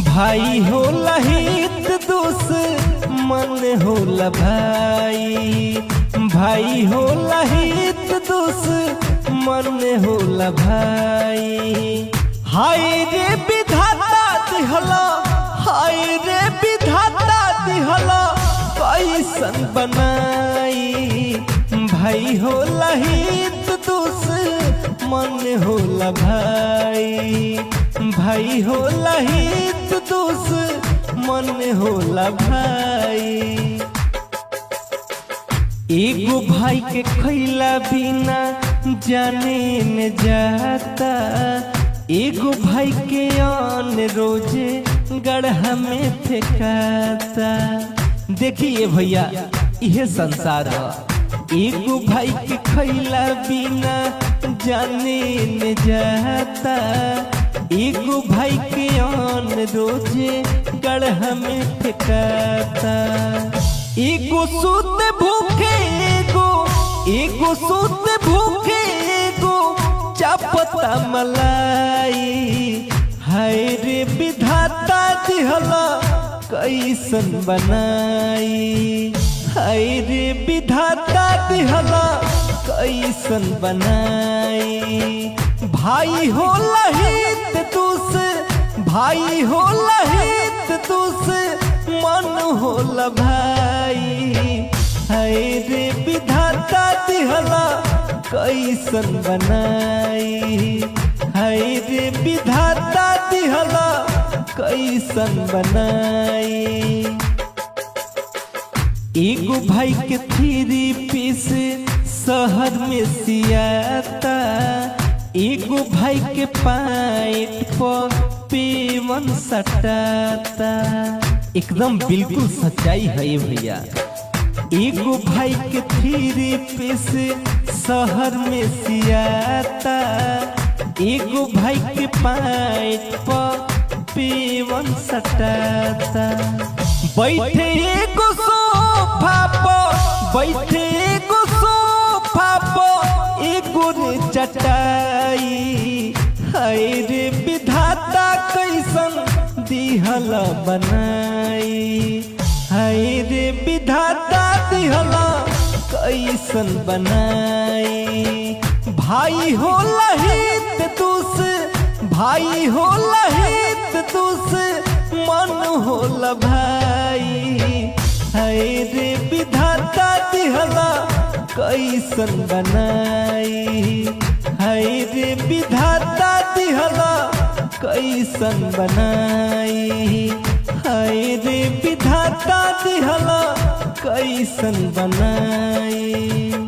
भाई होला हित दुश्मन होला भाई, भाई होला हित दुश्मन होला भाई। हाय रे विधाता दिहला, हाय रे विधाता दिहला कैसन बनाई। भाई होला हित दुश्मन होला भाई, भाई होला हित दुश्मन होला भाई। एगो भाई के खैला बिना जाने न जाता, एगो भाई के अन्न रोजे गढ़ा में फेंकाता। देखिए भैया यह संसार है, एगो भाई के खैला बिना जाने न जाता, एगो भाई के अन्न रोजे गढ़ा में फेंकाता। एगो सूत भूखे एगो सूत भूखे एगो चापता मलाई। हाय रे विधाता दिहला कैसन बनाई, हाय रे विधाता दिहला कैसन बनाई। भाई होला हित भाई होला हित दुश्मन होला भाई। हाय रे विधाता दिहला कैसन बनाई, हाय रे विधाता दिहला कैसन बनाई। एगो भाई के 3 पीस शहर में सियाता, एगो भाई के पैंट पर पेवन सटाता। एकदम बिल्कुल सच्चाई है ये भैया। एगो भाई के 3 पीस शहर में सियाता, एगो भाई के पैंट पर पेवन सटाता। बैठे एगो सोफा पर, बैठे एगो सोफा पर एगो रे चटाई। हाय रे विधाता कैसन दिहला बनाई, हाय रे विधाता दिहला कैसन बनाई। भाई होला हित भाई होला हित दुश्मन होला भाई। हाय रे विधाता दिहला कैसन बनाई, हाय रे विधाता दिहला कैसन बनाई। हाय रे विधाता दिहला कैसन बनाई।